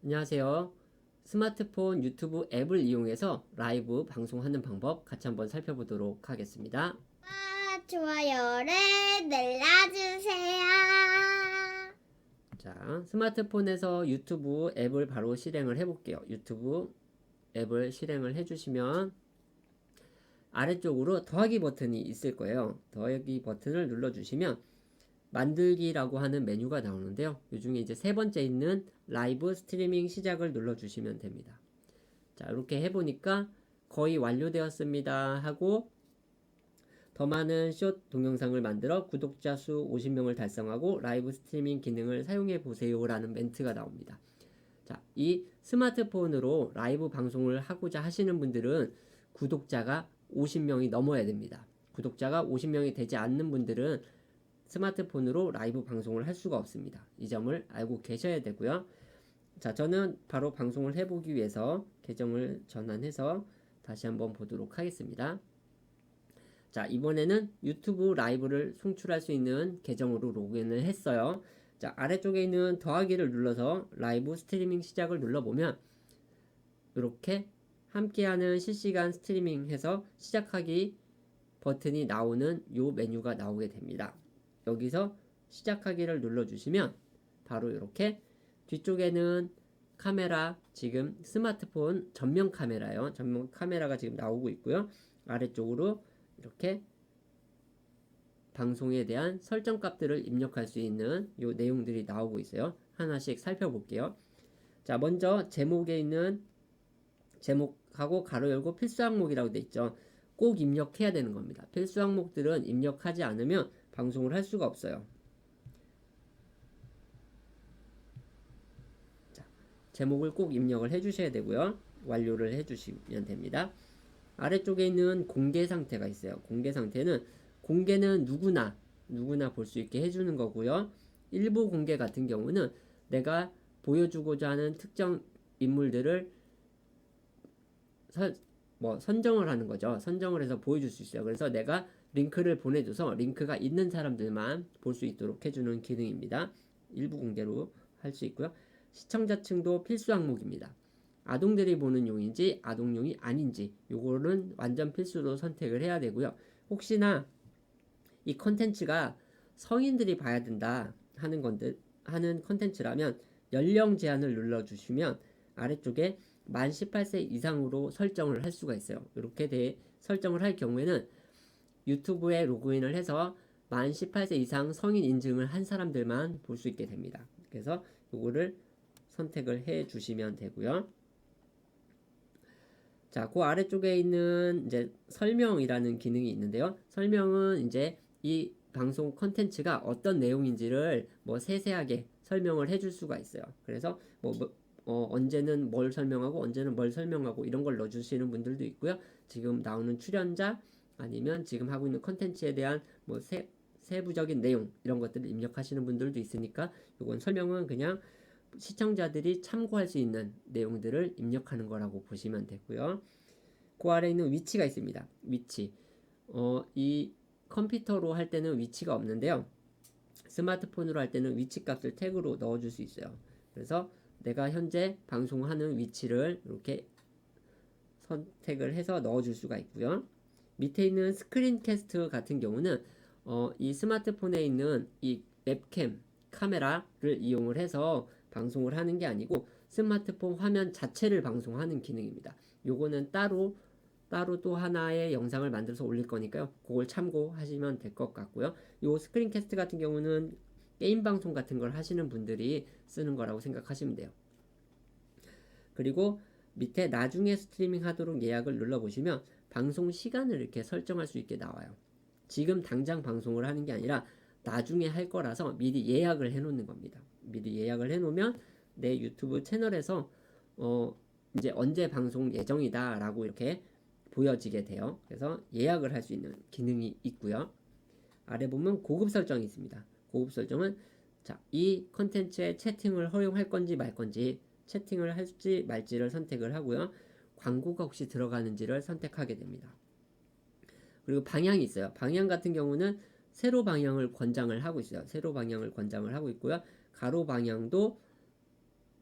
안녕하세요. 스마트폰 유튜브 앱을 이용해서 라이브 방송하는 방법 같이 한번 살펴보도록 하겠습니다. 좋아요를 눌러주세요. 자, 스마트폰에서 유튜브 앱을 바로 실행을 해볼게요. 유튜브 앱을 실행을 해주시면 아래쪽으로 더하기 버튼이 있을 거예요. 더하기 버튼을 눌러주시면 만들기라고 하는 메뉴가 나오는데요. 이 중에 이제 세 번째 있는 라이브 스트리밍 시작을 눌러주시면 됩니다. 자, 이렇게 해보니까 거의 완료되었습니다 하고 더 많은 숏 동영상을 만들어 구독자 수 50명을 달성하고 라이브 스트리밍 기능을 사용해 보세요 라는 멘트가 나옵니다. 자, 이 스마트폰으로 라이브 방송을 하고자 하시는 분들은 구독자가 50명이 넘어야 됩니다. 구독자가 50명이 되지 않는 분들은 스마트폰으로 라이브 방송을 할 수가 없습니다. 이 점을 알고 계셔야 되고요. 자, 저는 바로 방송을 해보기 위해서 계정을 전환해서 다시 한번 보도록 하겠습니다. 자, 이번에는 유튜브 라이브를 송출할 수 있는 계정으로 로그인을 했어요. 자, 아래쪽에 있는 더하기를 눌러서 라이브 스트리밍 시작을 눌러보면 이렇게 함께하는 실시간 스트리밍 해서 시작하기 버튼이 나오는 요 메뉴가 나오게 됩니다. 여기서 시작하기를 눌러주시면 바로 이렇게 뒤쪽에는 카메라, 지금 스마트폰 전면 카메라요. 전면 카메라가 지금 나오고 있고요. 아래쪽으로 이렇게 방송에 대한 설정 값들을 입력할 수 있는 요 내용들이 나오고 있어요. 하나씩 살펴볼게요. 자, 먼저 제목에 있는 제목하고 가로 열고 필수 항목이라고 돼 있죠. 꼭 입력해야 되는 겁니다. 필수 항목들은 입력하지 않으면 방송을 할 수가 없어요. 자, 제목을 꼭 입력을 해주셔야 되고요. 완료를 해주시면 됩니다. 아래쪽에 있는 공개 상태가 있어요. 공개 상태는 공개는 누구나 볼 수 있게 해주는 거고요. 일부 공개 같은 경우는 내가 보여주고자 하는 특정 인물들을 선정을 하는 거죠. 선정을 해서 보여줄 수 있어요. 그래서 내가 링크를 보내줘서 링크가 있는 사람들만 볼 수 있도록 해주는 기능입니다. 일부 공개로 할 수 있고요. 시청자층도 필수 항목입니다. 아동들이 보는 용인지 아동용이 아닌지 요거는 완전 필수로 선택을 해야 되고요. 혹시나 이 컨텐츠가 성인들이 봐야 된다 하는 컨텐츠라면 연령 제한을 눌러주시면 아래쪽에 만 18세 이상으로 설정을 할 수가 있어요. 이렇게 설정을 할 경우에는 유튜브에 로그인을 해서 만 18세 이상 성인 인증을 한 사람들만 볼 수 있게 됩니다. 그래서 요거를 선택을 해 주시면 되고요. 자, 그 아래쪽에 있는 이제 설명이라는 기능이 있는데요. 설명은 이제 이 방송 컨텐츠가 어떤 내용인지를 세세하게 설명을 해줄 수가 있어요. 그래서 언제는 뭘 설명하고 언제는 뭘 설명하고 이런 걸 넣어주시는 분들도 있고요. 지금 나오는 출연자 아니면 지금 하고 있는 컨텐츠에 대한 세부적인 내용 이런 것들을 입력하시는 분들도 있으니까 이건 설명은 그냥 시청자들이 참고할 수 있는 내용들을 입력하는 거라고 보시면 되고요. 그 아래 있는 위치가 있습니다. 위치. 이 컴퓨터로 할 때는 위치가 없는데요. 스마트폰으로 할 때는 위치 값을 태그로 넣어줄 수 있어요. 그래서 내가 현재 방송하는 위치를 이렇게 선택을 해서 넣어줄 수가 있고요. 밑에 있는 스크린 캐스트 같은 경우는 이 스마트폰에 있는 이 웹캠 카메라를 이용을 해서 방송을 하는 게 아니고 스마트폰 화면 자체를 방송하는 기능입니다. 요거는 따로 또 하나의 영상을 만들어서 올릴 거니까요. 그걸 참고하시면 될 것 같고요. 요 스크린 캐스트 같은 경우는 게임 방송 같은 걸 하시는 분들이 쓰는 거라고 생각하시면 돼요. 그리고 밑에 나중에 스트리밍 하도록 예약을 눌러보시면 방송 시간을 이렇게 설정할 수 있게 나와요. 지금 당장 방송을 하는 게 아니라 나중에 할 거라서 미리 예약을 해 놓는 겁니다. 미리 예약을 해 놓으면 내 유튜브 채널에서 이제 언제 방송 예정이다 라고 이렇게 보여지게 돼요. 그래서 예약을 할 수 있는 기능이 있고요. 아래 보면 고급 설정이 있습니다. 고급 설정은 이 컨텐츠에 채팅을 허용할 건지 말 건지 채팅을 할지 말지를 선택을 하고요. 광고가 혹시 들어가는지를 선택하게 됩니다. 그리고 방향이 있어요. 방향 같은 경우는 세로 방향을 권장을 하고 있어요. 세로 방향을 권장을 하고 있고요. 가로 방향도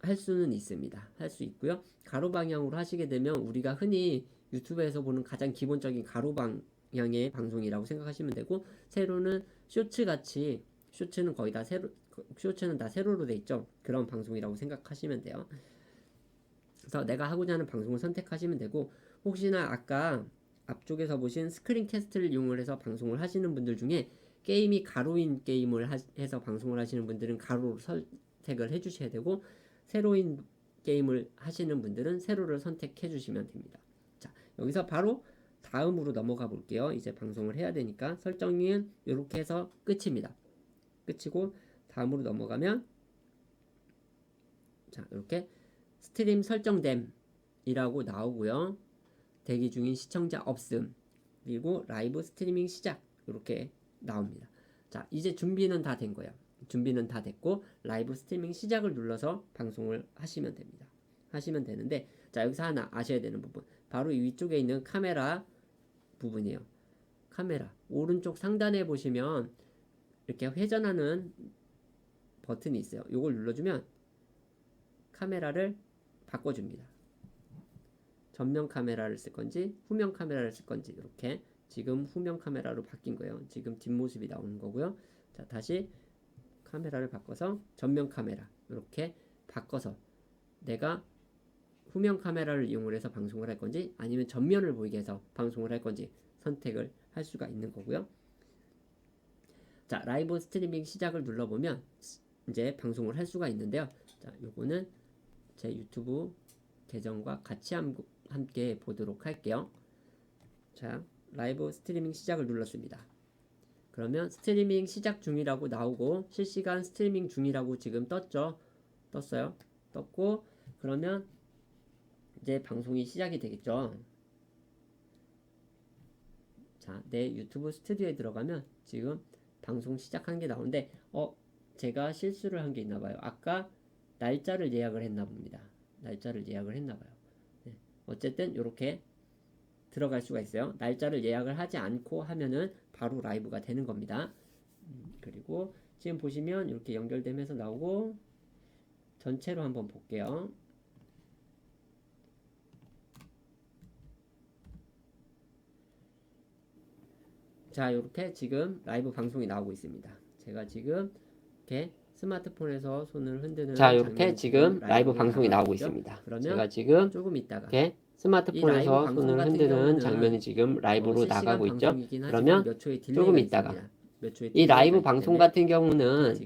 할 수는 있습니다. 할 수 있고요. 가로 방향으로 하시게 되면 우리가 흔히 유튜브에서 보는 가장 기본적인 가로 방향의 방송이라고 생각하시면 되고, 세로는 쇼츠 같이, 쇼츠는 거의 다 세로, 쇼츠는 다 세로로 돼 있죠. 그런 방송이라고 생각하시면 돼요. 그래서 내가 하고자 하는 방송을 선택하시면 되고, 혹시나 아까 앞쪽에서 보신 스크린 캐스트를 이용을 해서 방송을 하시는 분들 중에 게임이 가로인 게임을 해서 방송을 하시는 분들은 가로로 선택을 해주셔야 되고, 세로인 게임을 하시는 분들은 세로를 선택해 주시면 됩니다. 자, 여기서 바로 다음으로 넘어가 볼게요. 이제 방송을 해야 되니까 설정은 이렇게 해서 끝입니다. 끝이고 다음으로 넘어가면, 자, 이렇게 스트림 설정됨이라고 나오고요. 대기 중인 시청자 없음, 그리고 라이브 스트리밍 시작, 이렇게 나옵니다. 자, 이제 준비는 다 된 거예요. 준비는 다 됐고 라이브 스트리밍 시작을 눌러서 방송을 하시면 됩니다. 하시면 되는데, 자, 여기서 하나 아셔야 되는 부분, 바로 이 위쪽에 있는 카메라 부분이에요. 카메라 오른쪽 상단에 보시면 이렇게 회전하는 버튼이 있어요. 이걸 눌러주면 카메라를 바꿔줍니다. 전면 카메라를 쓸 건지 후면 카메라를 쓸 건지, 이렇게 지금 후면 카메라로 바뀐 거예요. 지금 뒷모습이 나오는 거고요. 자, 다시 카메라를 바꿔서 전면 카메라, 이렇게 바꿔서 내가 후면 카메라를 이용을 해서 방송을 할 건지 아니면 전면을 보이게 해서 방송을 할 건지 선택을 할 수가 있는 거고요. 자, 라이브 스트리밍 시작을 눌러보면 이제 방송을 할 수가 있는데요. 자, 요거는 제 유튜브 계정과 같이 함께 보도록 할게요. 자, 라이브 스트리밍 시작을 눌렀습니다. 그러면 스트리밍 시작 중이라고 나오고 실시간 스트리밍 중이라고 지금 떴죠. 떴어요. 떴고, 그러면 이제 방송이 시작이 되겠죠. 자, 내 유튜브 스튜디오에 들어가면 지금 방송 시작한 게 나오는데, 제가 실수를 한 게 있나 봐요. 아까 날짜를 예약을 했나 봅니다. 날짜를 예약을 했나 봐요. 네. 어쨌든 이렇게 들어갈 수가 있어요. 날짜를 예약을 하지 않고 하면은 바로 라이브가 되는 겁니다. 그리고 지금 보시면 이렇게 연결되면서 나오고, 전체로 한번 볼게요. 자, 이렇게 지금 라이브 방송이 나오고 있습니다. 제가 지금 이렇게 스마트폰에서 손을 흔드는, 자, 이렇게 지금 라이브 방송이 나오고 있습니다. 그러면 제가 지금 조금 있다가 이렇게 스마트폰에서 손을 흔드는 장면이 지금 라이브로 나가고 있죠. 그러면 조금 있다가 이 라이브 방송 같은 경우는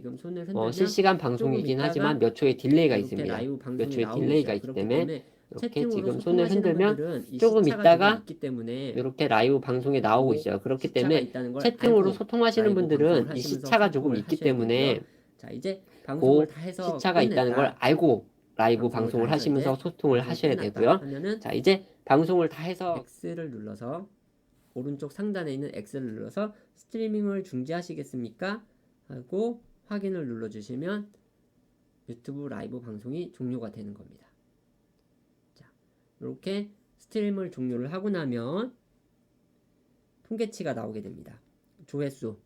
실시간 방송이긴 하지만 몇 초의 딜레이가 있습니다. 몇 초의 딜레이가 있기 때문에 이렇게 지금 손을 흔들면 조금 있다가 이렇게 라이브 방송에 나오고 있어요. 그렇기 때문에 채팅으로 소통하시는 분들은 이 시차가 조금 있기 때문에 그 시차가 있다는 걸 알고 라이브 방송을 하시면서 소통을 하셔야 되고요. 자, 이제 방송을 다 해서 X를 눌러서, 오른쪽 상단에 있는 X를 눌러서 스트리밍을 중지하시겠습니까? 하고 확인을 눌러주시면 유튜브 라이브 방송이 종료가 되는 겁니다. 자, 이렇게 스트림을 종료를 하고 나면 통계치가 나오게 됩니다. 조회수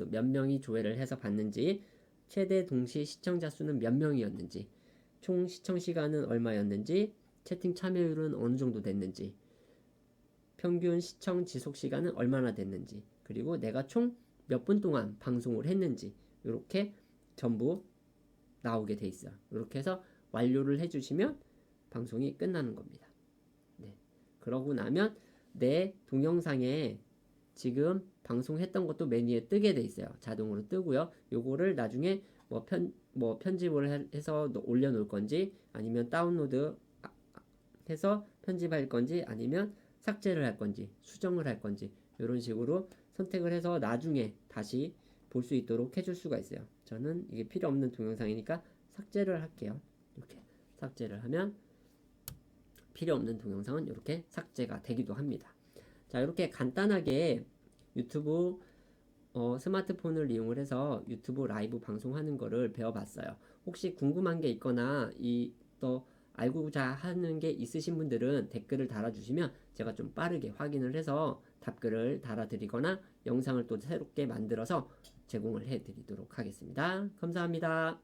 몇 명이 조회를 해서 봤는지, 최대 동시 시청자 수는 몇 명이었는지, 총 시청 시간은 얼마였는지, 채팅 참여율은 어느 정도 됐는지, 평균 시청 지속 시간은 얼마나 됐는지, 그리고 내가 총 몇 분 동안 방송을 했는지, 이렇게 전부 나오게 돼 있어요. 이렇게 해서 완료를 해주시면 방송이 끝나는 겁니다. 네. 그러고 나면 내 동영상에 지금 방송했던 것도 메뉴에 뜨게 돼 있어요. 자동으로 뜨고요. 요거를 나중에 편집을 해서 올려놓을 건지, 아니면 다운로드 해서 편집할 건지, 아니면 삭제를 할 건지, 수정을 할 건지, 이런 식으로 선택을 해서 나중에 다시 볼 수 있도록 해줄 수가 있어요. 저는 이게 필요 없는 동영상이니까 삭제를 할게요. 이렇게 삭제를 하면 필요 없는 동영상은 이렇게 삭제가 되기도 합니다. 자, 이렇게 간단하게 유튜브 스마트폰을 이용을 해서 유튜브 라이브 방송하는 거를 배워봤어요. 혹시 궁금한 게 있거나 또 알고자 하는 게 있으신 분들은 댓글을 달아주시면 제가 좀 빠르게 확인을 해서 답글을 달아드리거나 영상을 또 새롭게 만들어서 제공을 해드리도록 하겠습니다. 감사합니다.